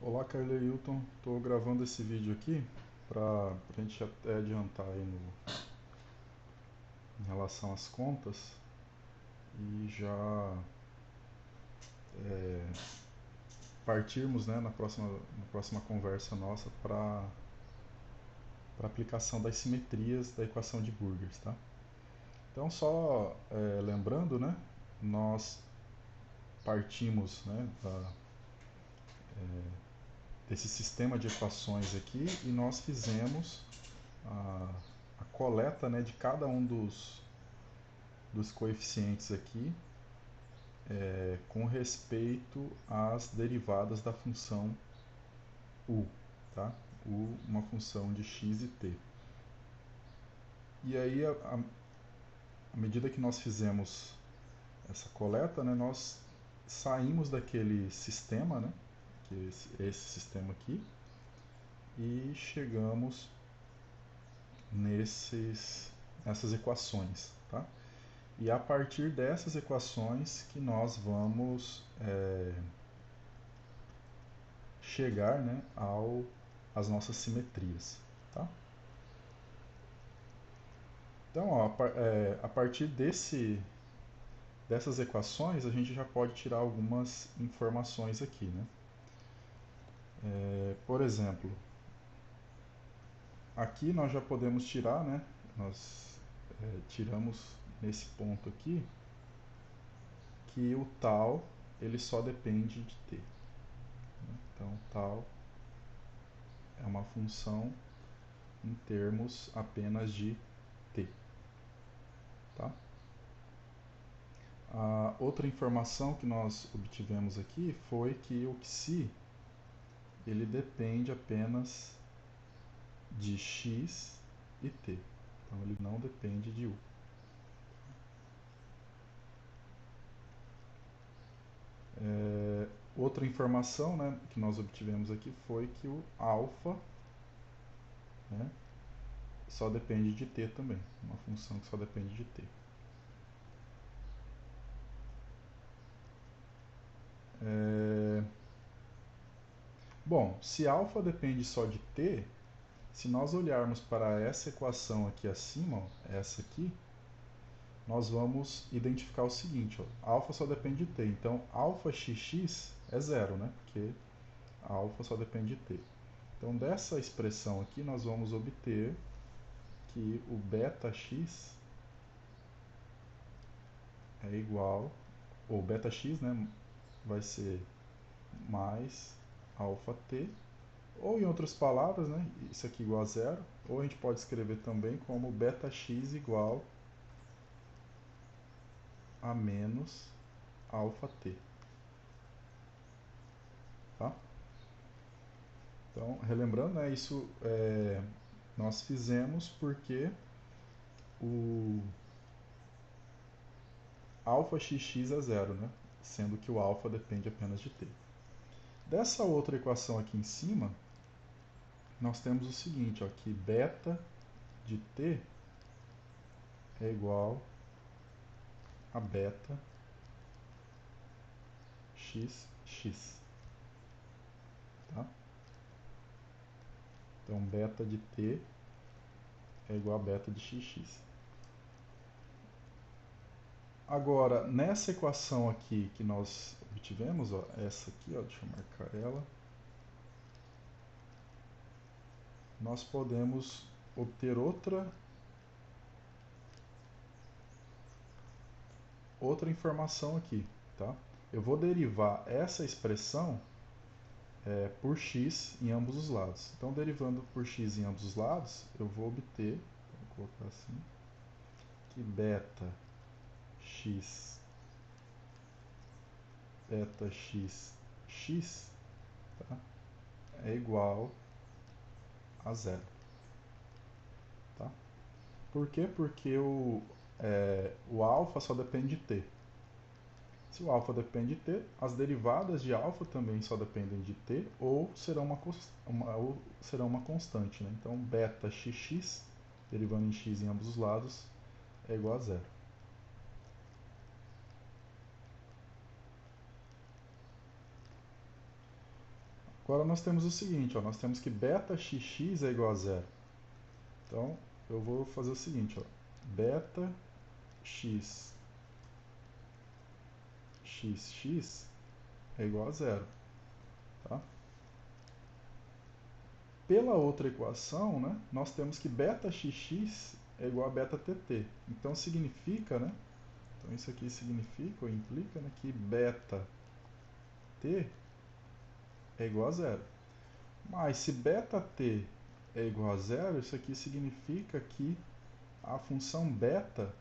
Olá, Carla e Hilton. Estou gravando esse vídeo aqui para a gente até adiantar aí em relação às contas e já é, partirmos, né, na próxima conversa nossa para a aplicação das simetrias da equação de Burgers, tá? Então, só lembrando, né, nós partimos, né, desse sistema de equações aqui e nós fizemos a, a coleta, né, de cada um dos coeficientes aqui com respeito às derivadas da função u, tá? U, uma função de x e t. E aí, à medida que nós fizemos essa coleta, né, nós saímos daquele sistema, né, que é esse sistema aqui, e chegamos nessas equações, tá? E a partir dessas equações que nós vamos chegar, né, às nossas simetrias, tá? Então, ó, a partir dessas equações, a gente já pode tirar algumas informações aqui, né? Por exemplo, aqui nós já podemos tirar, né? Nós tiramos nesse ponto aqui que o tal ele só depende de t, né? Então, tal é uma função em termos apenas de t, tá? A outra informação que nós obtivemos aqui foi que o psi ele depende apenas de x e t. Então ele não depende de u. Outra informação, né, que nós obtivemos aqui foi que o alfa, né, só depende de t também. Uma função que só depende de t. Bom, se alfa depende só de t, se nós olharmos para essa equação aqui acima, ó, essa aqui, nós vamos identificar o seguinte, ó, alfa só depende de t, então alfa xx é zero, né? Porque alfa só depende de t. Então dessa expressão aqui nós vamos obter que o beta x é igual, ou beta x, né, vai ser mais alfa t, ou em outras palavras, né, isso aqui igual a zero, ou a gente pode escrever também como beta x igual a menos alfa t, tá? Então, relembrando, né, isso nós fizemos porque o alfa xx é zero, né, sendo que o alfa depende apenas de t. Dessa outra equação aqui em cima, nós temos o seguinte, ó, que beta de t é igual a beta xx, tá? Então, beta de t é igual a beta de xx. Agora, nessa equação aqui que nós obtivemos, ó, essa aqui, ó, deixa eu marcar ela, nós podemos obter outra informação aqui, tá? Eu vou derivar essa expressão por x em ambos os lados. Então, derivando por x em ambos os lados, eu vou obter, vou colocar assim, que beta x, tá, é igual a zero. Tá? Por quê? Porque o alfa só depende de t. Se o alfa depende de t, as derivadas de alfa também só dependem de t ou serão uma constante. Né? Então, beta xx, derivando em x em ambos os lados, é igual a zero. Agora nós temos o seguinte, ó, nós temos que beta xx é igual a zero. Então, eu vou fazer o seguinte, ó, beta x xx é igual a zero. Tá? Pela outra equação, né, nós temos que beta xx é igual a beta tt. Então, significa, né, então isso aqui significa ou implica, né, que beta t é igual a zero. Mas se beta t é igual a zero, isso aqui significa que a função beta,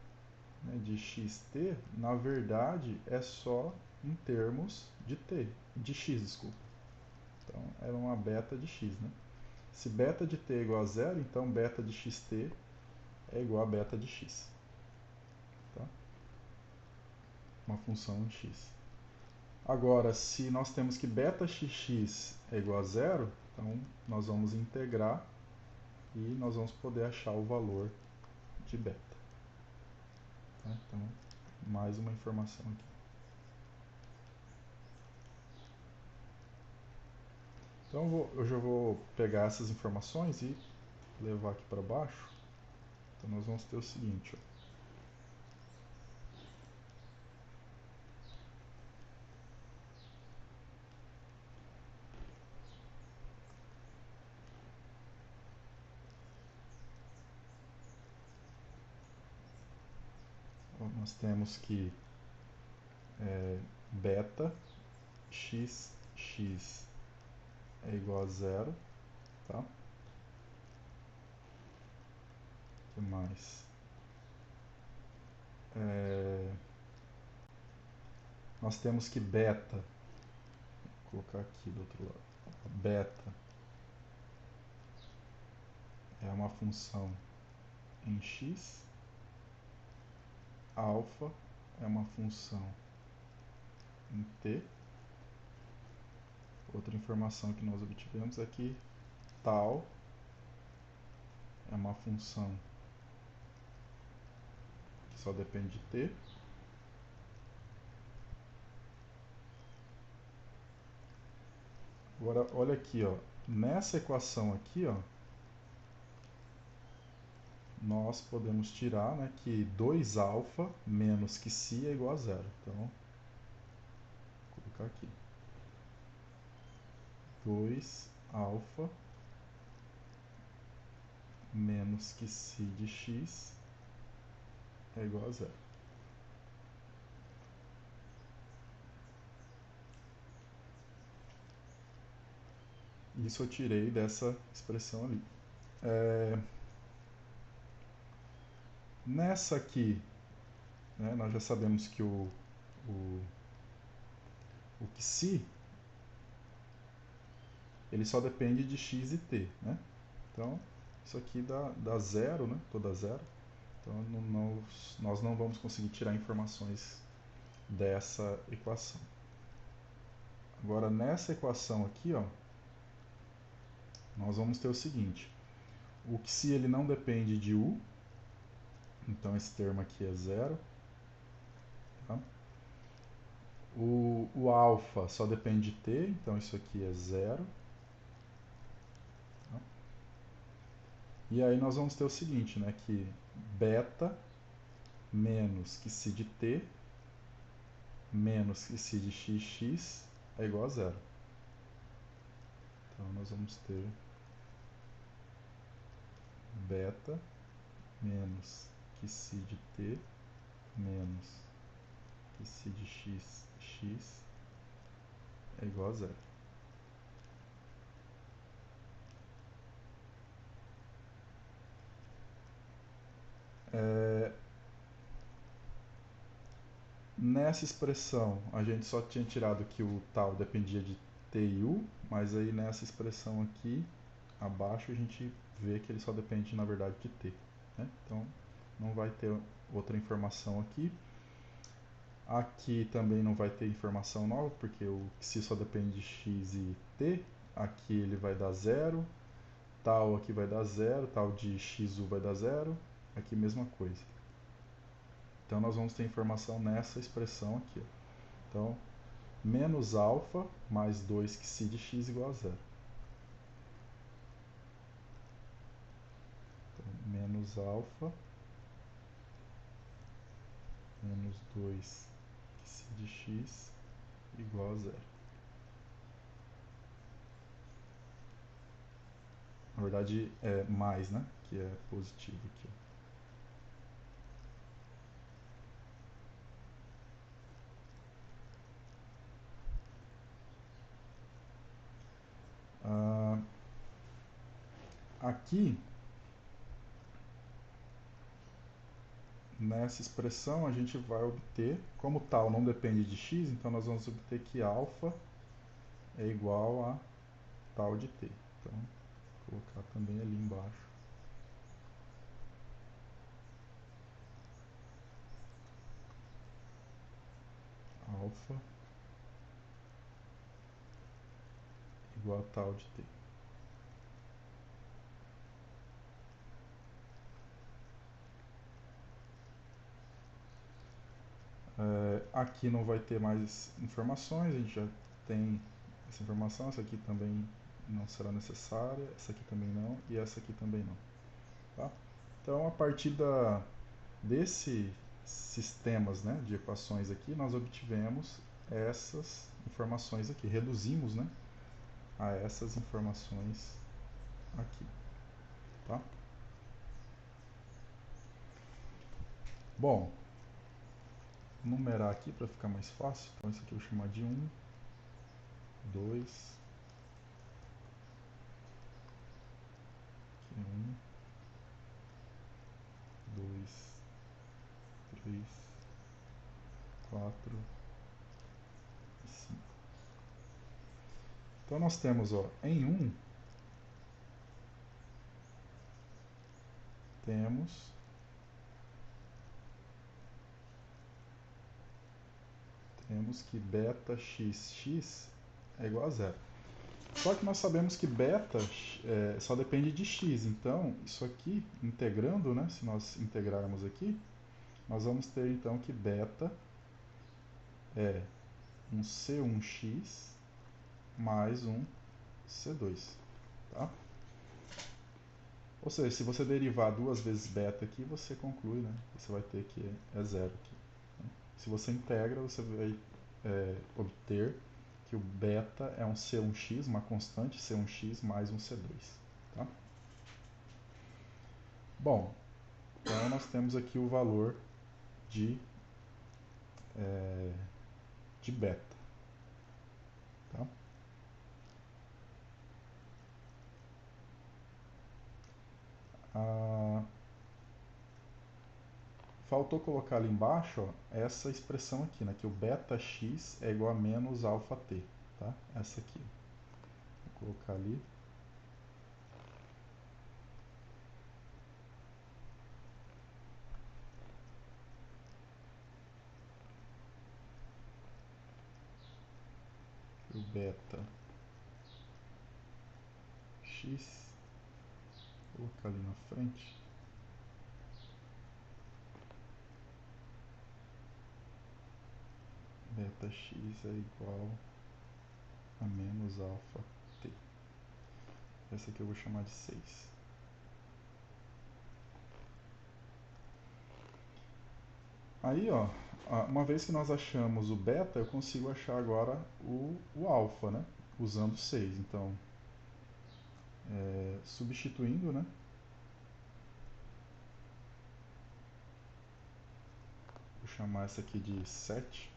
né, de xt, na verdade, é só em termos de t, de x, desculpa. Então, era uma beta de x, né? Se beta de t é igual a zero, então beta de xt é igual a beta de x. Tá? Uma função em x. Agora, se nós temos que beta xx é igual a zero, então nós vamos integrar e nós vamos poder achar o valor de beta. Tá? Então, mais uma informação aqui. Então eu já vou pegar essas informações e levar aqui para baixo. Então nós vamos ter o seguinte, ó. Nós temos que beta xx é igual a zero, tá? O que mais? Nós temos que beta, vou colocar aqui do outro lado, beta é uma função em x, alfa é uma função em t. Outra informação que nós obtivemos é que tal é uma função que só depende de t. Agora, olha aqui, ó, nessa equação aqui, ó, nós podemos tirar, né, que 2α menos que φ é igual a zero. Então, vou colocar aqui. 2α menos que φ de x é igual a zero. Isso eu tirei dessa expressão ali. Nessa aqui, né, nós já sabemos que o Xi ele só depende de x e t, né? Então, isso aqui dá zero, né? Toda zero. Então, nós não vamos conseguir tirar informações dessa equação. Agora, nessa equação aqui, ó, nós vamos ter o seguinte. O Xi ele não depende de u, então esse termo aqui é zero. Tá? O alfa só depende de t, então isso aqui é zero. Tá? E aí nós vamos ter o seguinte, né, que beta menos que φ de t menos que φ de xx é igual a zero. Então nós vamos ter beta menos que φ de t menos que φ de x é igual a zero. Nessa expressão, a gente só tinha tirado que o tal dependia de t e u, mas aí nessa expressão aqui, abaixo, a gente vê que ele só depende, na verdade, de t. Né? Então, não vai ter outra informação aqui. Aqui também não vai ter informação nova, porque o Xi só depende de x e t. Aqui ele vai dar zero, tal aqui vai dar zero, tal de xu vai dar zero, aqui mesma coisa. Então nós vamos ter informação nessa expressão aqui. Então, menos alfa mais 2xi de x igual a zero. Então, menos alfa menos 2xi de x igual a zero. Na verdade, é mais, né? Que é positivo aqui. Aqui, nessa expressão, a gente vai obter, como tal não depende de x, então nós vamos obter que alfa é igual a tal de t. Então, vou colocar também ali embaixo. Alfa igual a tal de t. Aqui não vai ter mais informações, a gente já tem essa informação, essa aqui também não será necessária, essa aqui também não, e essa aqui também não. Tá? Então, a partir desses sistemas, né, de equações aqui, nós obtivemos essas informações aqui, reduzimos, né, a essas informações aqui. Tá? Bom, vou numerar aqui para ficar mais fácil. Então, isso aqui eu vou chamar de 1, 2, aqui 1, 2, 3, 4 e 5. Então, nós temos, ó, em 1, temos que beta xx é igual a zero. Só que nós sabemos que beta só depende de x, então isso aqui, integrando, né, se nós integrarmos aqui, nós vamos ter então que beta é um C1x mais um C2. Tá? Ou seja, se você derivar duas vezes beta aqui, você conclui, né, você vai ter que é zero aqui. Se você integra, você vai obter que o beta é um C1x, uma constante C1x mais um C2. Tá? Bom, então nós temos aqui o valor de, de beta. Tá? Faltou colocar ali embaixo, ó, essa expressão aqui, né, que o beta x é igual a menos alfa t. Tá? Essa aqui. Vou colocar ali. O beta x, vou colocar ali na frente. Beta x é igual a menos alfa t. Essa aqui eu vou chamar de 6. Aí, ó, uma vez que nós achamos o beta, eu consigo achar agora o alfa, né? Usando 6. Então, substituindo, né? Vou chamar essa aqui de 7.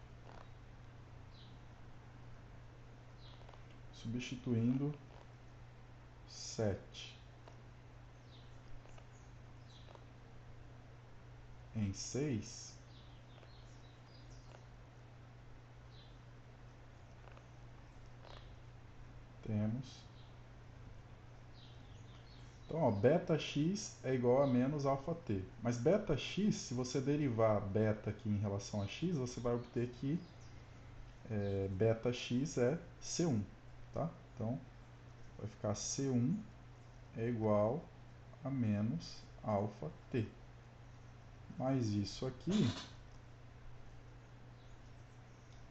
Substituindo 7 em 6, temos. Então, ó, beta x é igual a menos alfa t. Mas beta x, se você derivar beta aqui em relação a x, você vai obter que beta x é C1. Tá? Então, vai ficar C1 é igual a menos alfa t. Mas isso aqui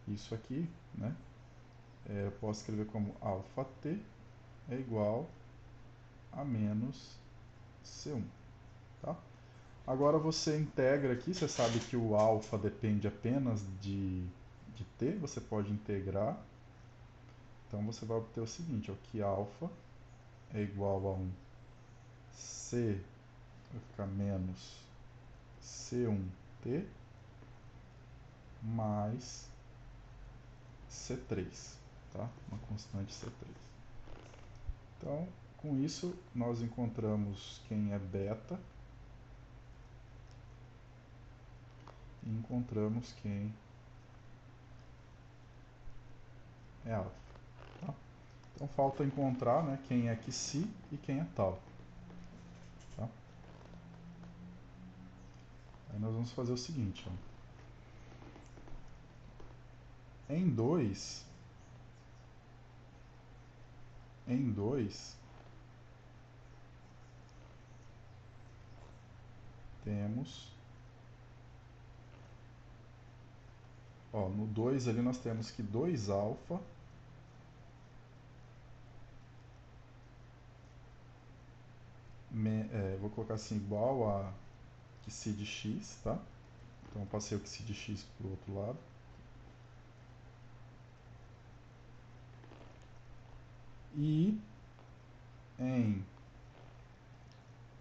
isso aqui, né? Eu posso escrever como αt é igual a menos C1, tá? Agora você integra aqui, você sabe que o alfa depende apenas de t, você pode integrar. Então você vai obter o seguinte, ó, que alfa é igual a um C, vai ficar menos C1t mais C3, tá? Uma constante C3. Então, com isso, nós encontramos quem é beta e encontramos quem é alfa. Tá? Então, falta encontrar, né, quem é psi e quem é tal. Tá? Aí nós vamos fazer o seguinte. Ó. Em 2, temos... Ó, no 2 ali nós temos que 2 alfa vou colocar assim, igual a psi de x, tá? Então eu passei o psi de x para o outro lado. E em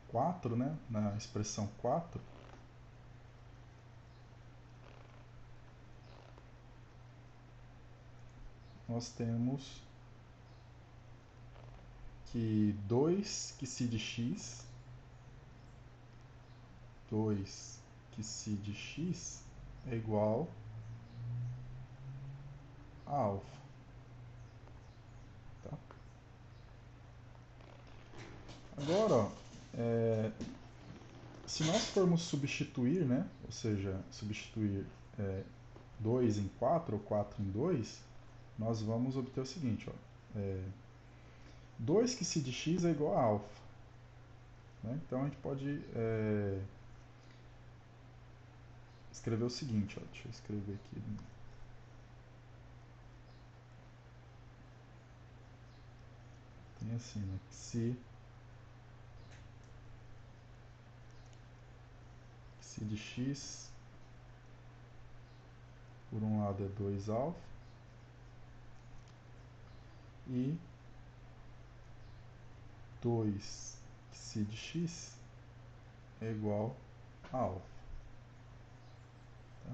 4, né, na expressão 4, nós temos que 2 psi de x, 2 psi de x é igual a alfa. Tá? Agora, ó, se nós formos substituir, né, ou seja, substituir 2 em 4 ou 4 em 2, nós vamos obter o seguinte, ó, 2 psi de x é igual a alfa. Né? Então a gente pode escrever o seguinte, ó, deixa eu escrever aqui. Tem assim, né, psi de x, por um lado é 2 alfa, e 2 psi de x é igual a alfa. Tá?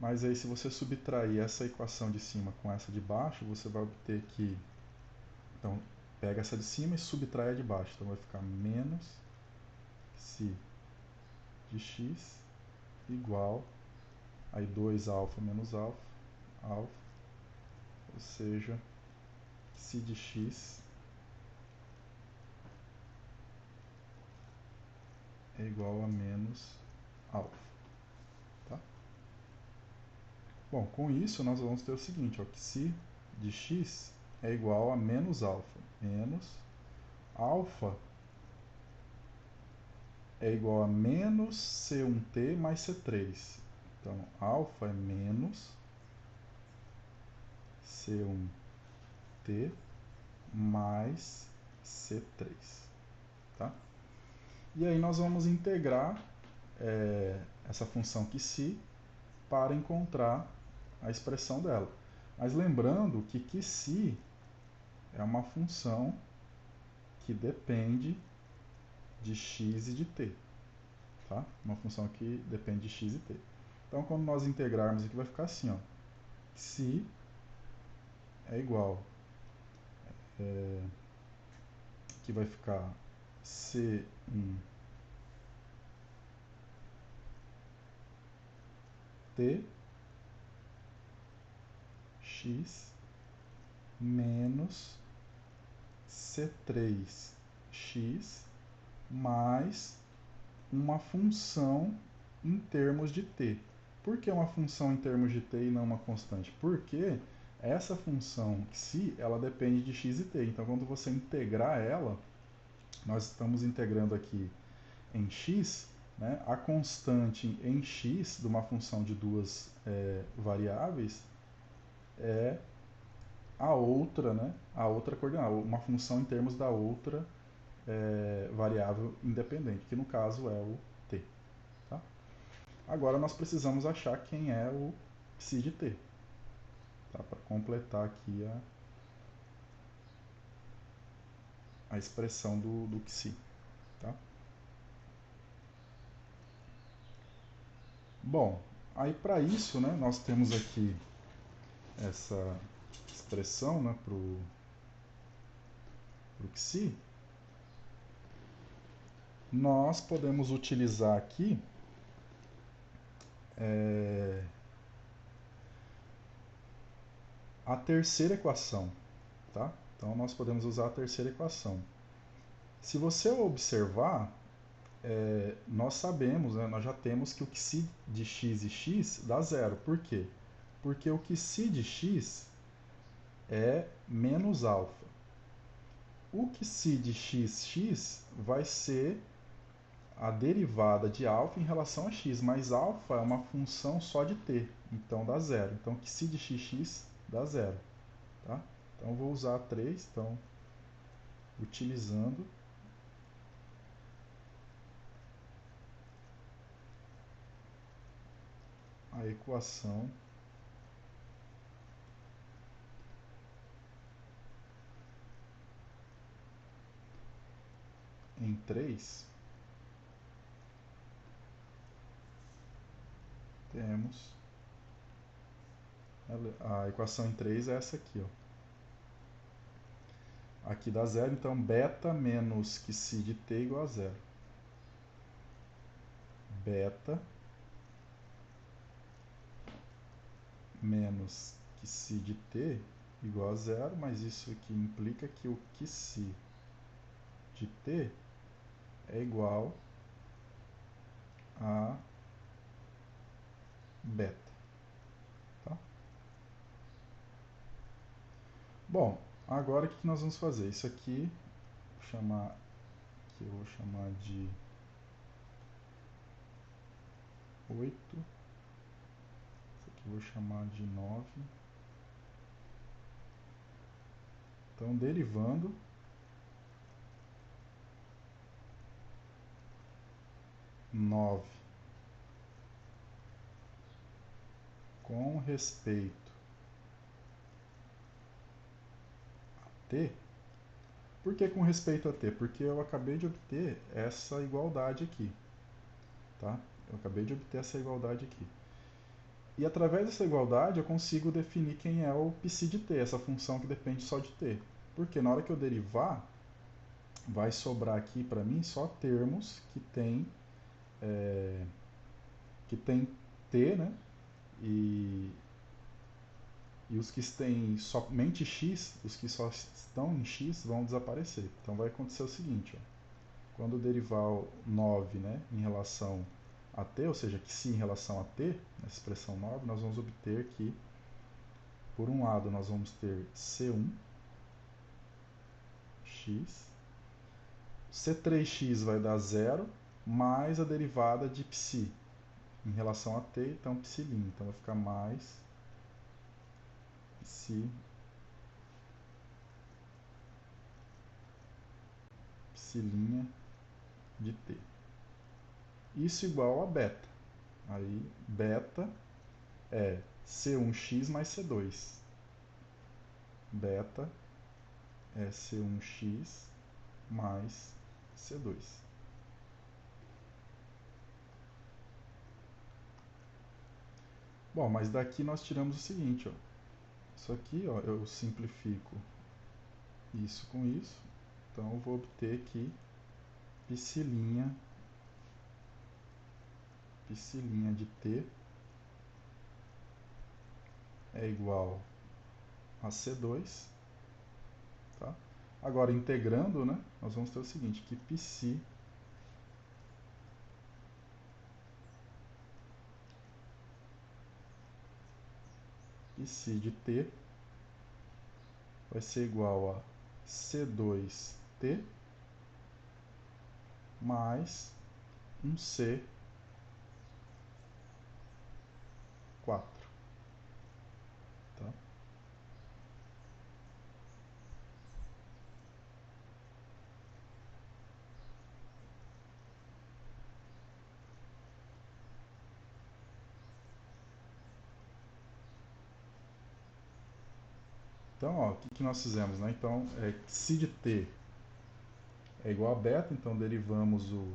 Mas aí se você subtrair essa equação de cima com essa de baixo, você vai obter que... Então, pega essa de cima e subtrai a de baixo. Então vai ficar menos psi de x igual aí 2 alfa menos alfa, ou seja, psi de x é igual a menos alfa. Tá? Bom, com isso nós vamos ter o seguinte, ó, psi de x é igual a menos alfa. Menos alfa é igual a menos C1t mais C3. Então, alfa é menos C1t mais C3. Tá? E aí nós vamos integrar essa função psi para encontrar a expressão dela. Mas lembrando que psi é uma função que depende de x e de t. Tá? Uma função que depende de x e t. Então, quando nós integrarmos aqui, vai ficar assim, ó. Psi é igual, que vai ficar C1 t x menos C3x mais uma função em termos de t. Por que uma função em termos de t e não uma constante? Porque essa função psi, ela depende de x e t. Então, quando você integrar ela, nós estamos integrando aqui em x, né, a constante em x de uma função de duas variáveis é a outra, né? A outra coordenada, uma função em termos da outra variável independente, que no caso é o t. Tá? Agora nós precisamos achar quem é o psi de t, tá? Para completar aqui a expressão do psi. Tá? Bom, aí para isso, né, nós temos aqui essa expressão, né, para o psi. Nós podemos utilizar aqui a terceira equação. Tá? Então nós podemos usar a terceira equação. Se você observar, nós sabemos, né, nós já temos que o psi de x e x dá zero. Por quê? Porque o psi de x é menos alfa. O psi de x vai ser a derivada de alfa em relação a x, mas alfa é uma função só de t, então dá zero. Então psi de xx dá zero. Tá? Então eu vou usar 3, então utilizando a equação em 3, temos a equação em 3 é essa aqui, ó. Aqui dá zero, então beta menos psi de t igual a zero. Beta menos psi de t igual a zero, mas isso aqui implica que o psi de t é igual a beta. Tá? Bom, agora o que nós vamos fazer? Isso aqui, que eu vou chamar de 8, isso aqui eu vou chamar de 9. Então, derivando nove com respeito a t. Por que com respeito a t? Porque eu acabei de obter essa igualdade aqui. Tá? Eu acabei de obter essa igualdade aqui. E através dessa igualdade eu consigo definir quem é o psi de t, essa função que depende só de t. Porque na hora que eu derivar, vai sobrar aqui para mim só termos que tem t, né? E os que têm somente x, os que só estão em x, vão desaparecer. Então vai acontecer o seguinte, ó. Quando eu derivar o 9, né, em relação a t, ou seja, que se em relação a t, nessa expressão 9, nós vamos obter que, por um lado, nós vamos ter c1, x, c3x vai dar zero, mais a derivada de psi em relação a t, então psi'. Então vai ficar mais psi de t. Isso igual a beta. Aí beta é c1x mais c2. Beta é c1x mais c2. Bom, mas daqui nós tiramos o seguinte, ó. Isso aqui, ó, eu simplifico isso com isso. Então eu vou obter que psi' de t é igual a C2. Tá? Agora, integrando, né, nós vamos ter o seguinte, que psi de t vai ser igual a C2t mais um C4. Tá? Então, ó, o que nós fizemos, né? Então, psi de t é igual a beta, então derivamos o,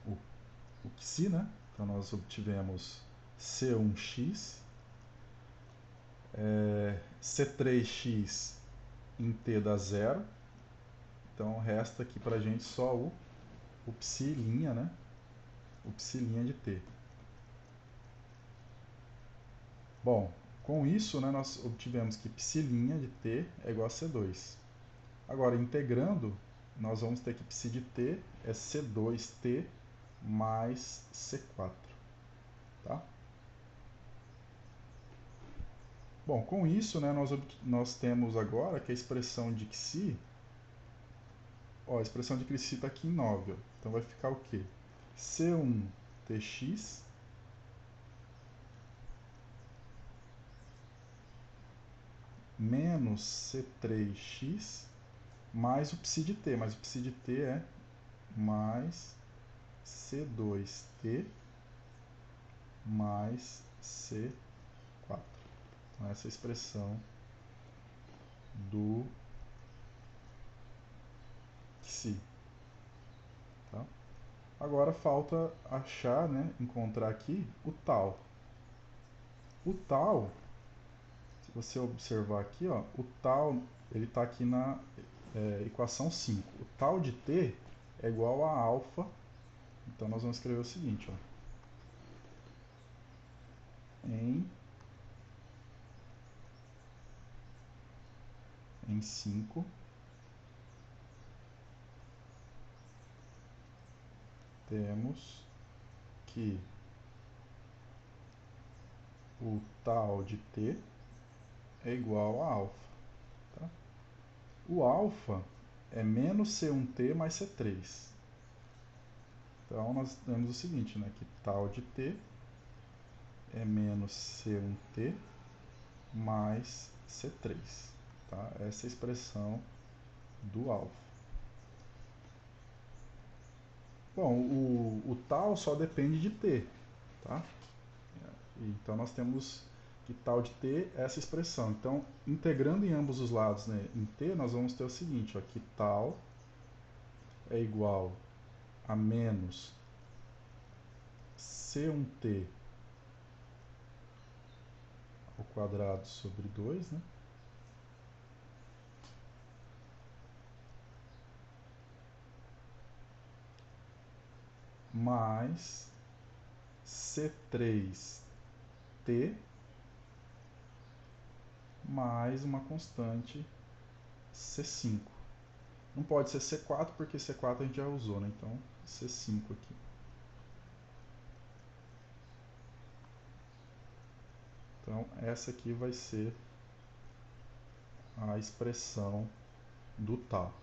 o psi, né? Então, nós obtivemos C1x, C3x em t dá zero, então resta aqui para a gente só o psi linha, né? O psi linha de t. Bom, com isso, né, nós obtivemos que psi linha de t é igual a C2. Agora, integrando, nós vamos ter que psi de t é C2t mais C4. Tá? Bom, com isso, né, nós temos agora que a expressão de psi, ó, a expressão de psi está aqui em 9. Ó. Então vai ficar o quê? C1tx menos C3x mais o psi de t, mas o psi de t é mais C2t mais C4. Então, essa é a expressão do psi. Tá? Agora falta achar, né, encontrar aqui o tal. O tal, se você observar aqui, ó, o tal ele está aqui na equação 5. O tal de t é igual a alfa. Então nós vamos escrever o seguinte, ó, em 5 temos que o tal de t é igual a alfa. Tá? O alfa é menos C1t mais C3. Então nós temos o seguinte, né, que tal de t é menos C1t mais C3. Tá? Essa é a expressão do alfa. Bom, o tal só depende de t. Tá? Então nós temos que tal de t é essa expressão. Então, integrando em ambos os lados, né, em t, nós vamos ter o seguinte, ó, que tal é igual a menos C1t ao quadrado sobre 2, né? Mais C3t mais uma constante C5. Não pode ser C4 porque C4 a gente já usou, né? Então C5 aqui. Então essa aqui vai ser a expressão do tal.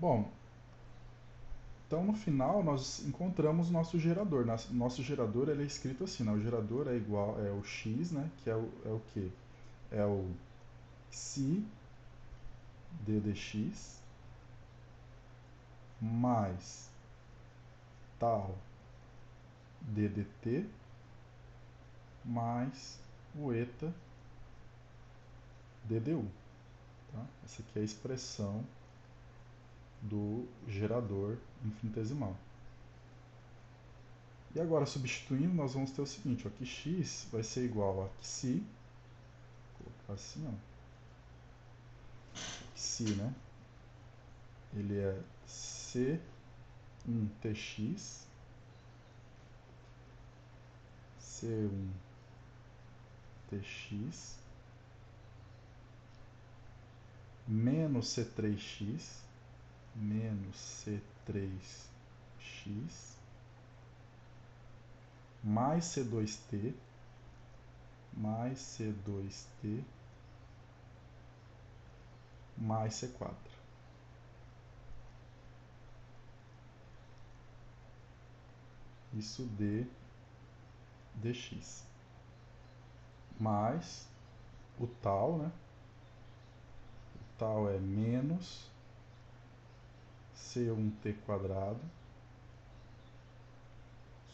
Bom, então no final nós encontramos nosso gerador. Nosso gerador ele é escrito assim, né? O gerador é igual é o x, né? Que é o quê? É o psi ddx mais tal ddt mais o eta ddu. Tá? Essa aqui é a expressão do gerador infinitesimal. E agora, substituindo, nós vamos ter o seguinte, ó, que x vai ser igual a psi, vou colocar assim, ó, psi, né? Ele é C1tx, C1tx, menos C3x, menos C3x, mais C2t, mais C2t, mais C4. Isso dx. mais o tal, né? O tal é menos C1t quadrado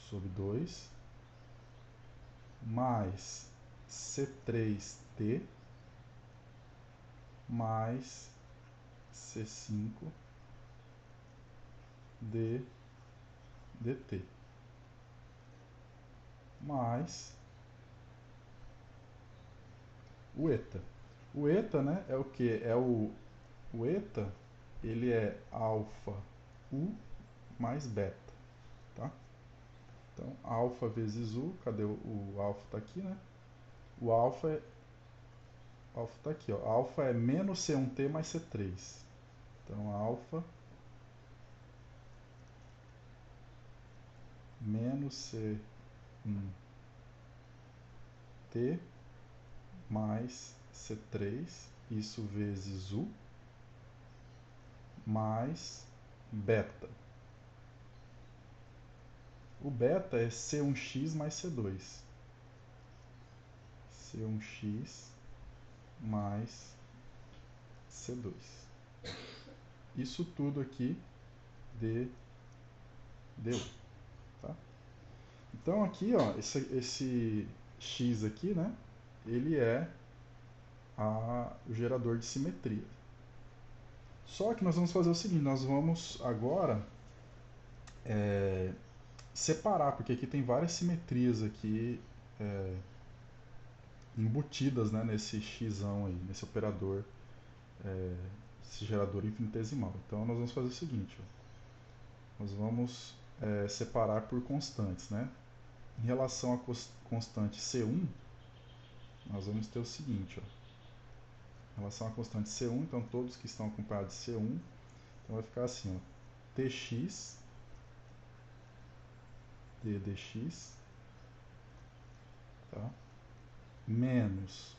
sobre 2 mais C3t mais C5 dt mais o eta. O eta, né, é o que? O eta, ele é alfa u mais beta, tá? Então, alfa vezes u, cadê o alfa? Está aqui, né? O alfa está aqui, ó. Alfa é menos C1t mais C3. Então, alfa menos C1t mais C3, isso vezes u, mais beta. O beta é C1x mais C2. C1x mais C2. Isso tudo aqui deu, tá? Então aqui, ó, esse x aqui, né, ele é o gerador de simetria. Só que nós vamos fazer o seguinte, nós vamos agora separar, porque aqui tem várias simetrias aqui embutidas, né, nesse x aí, nesse operador, esse gerador infinitesimal. Então nós vamos fazer o seguinte, ó, nós vamos separar por constantes, né? Em relação à constante C1, nós vamos ter o seguinte, ó, em relação à constante C1, então todos que estão acompanhados de C1, então vai ficar assim, ó, tx ddx, tá? Menos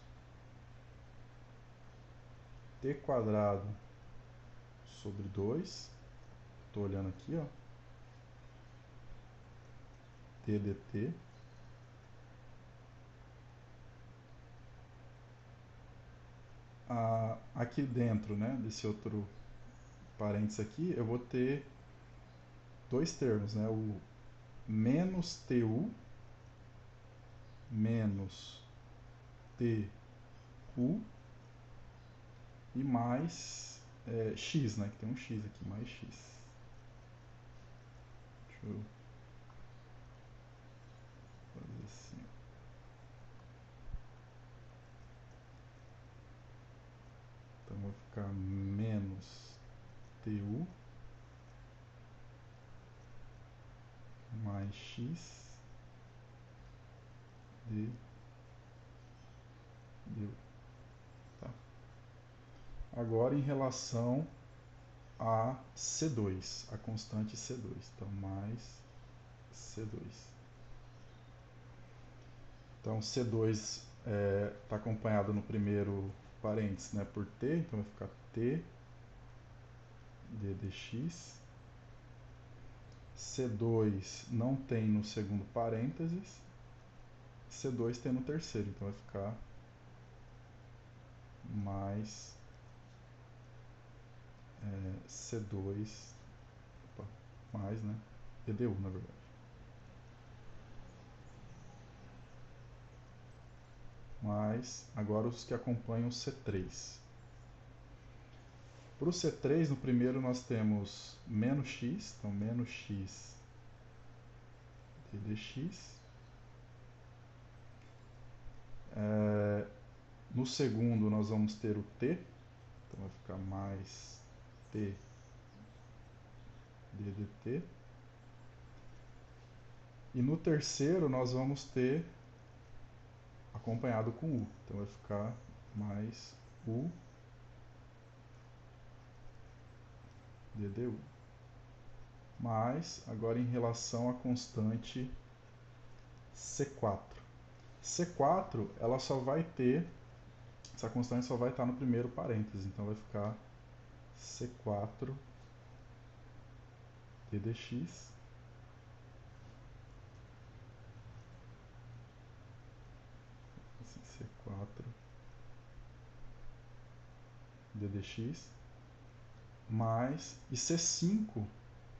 t quadrado sobre 2, estou olhando aqui, ó, t dt, aqui dentro, né, desse outro parênteses aqui, eu vou ter dois termos, né, o menos tu menos tu e mais x, né, que tem um x aqui, mais x. Deixa eu fazer assim. Então vai ficar menos tu mais x deu. Tá? Agora em relação a C2, a constante C2. Então mais C2. Então C2 está acompanhado no primeiro parênteses, né, por t, então vai ficar t ddx. C2 não tem no segundo parênteses, C2 tem no terceiro, então vai ficar mais C2, opa, mais, né, EDU, na verdade. Mais, agora os que acompanham o C3. Para o C3, no primeiro nós temos menos x, então menos x ddx. No segundo nós vamos ter o t, então vai ficar mais t ddt. E no terceiro nós vamos ter acompanhado com u, então vai ficar mais u ddu. Mas, agora em relação à constante C4. C4, ela só vai ter, essa constante só vai estar no primeiro parêntese, então vai ficar C4 ddx assim d dx, mais, e C5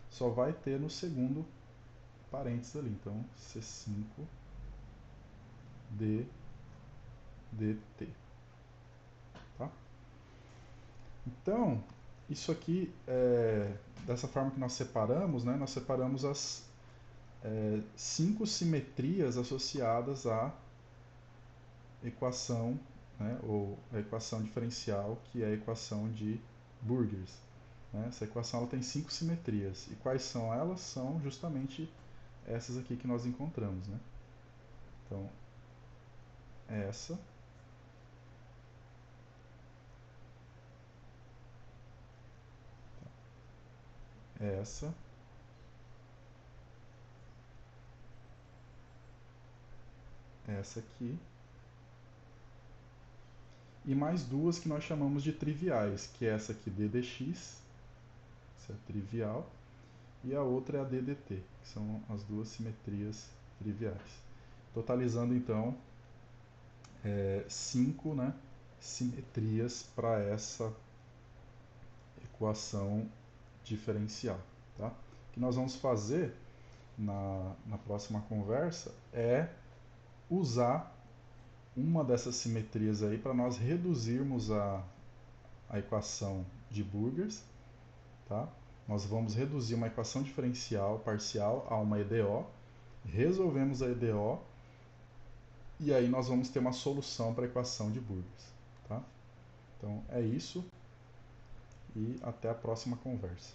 só vai ter no segundo parênteses ali, então C5 d dt. Tá? Então, isso aqui, dessa forma que nós separamos, né, nós separamos as 5 simetrias associadas à equação, né, ou a equação diferencial, que é a equação de Burgers. Né? Essa equação ela tem 5 simetrias. E quais são elas? São justamente essas aqui que nós encontramos. Né? Então, essa, essa, essa aqui, e mais duas que nós chamamos de triviais, que é essa aqui, ddx, essa é trivial, e a outra é a ddt, que são as duas simetrias triviais. Totalizando, então, 5, né, simetrias para essa equação diferencial. Tá? O que nós vamos fazer na próxima conversa é usar uma dessas simetrias aí para nós reduzirmos a equação de Burgers. Tá? Nós vamos reduzir uma equação diferencial parcial a uma EDO, resolvemos a EDO e aí nós vamos ter uma solução para a equação de Burgers. Tá? Então é isso e até a próxima conversa.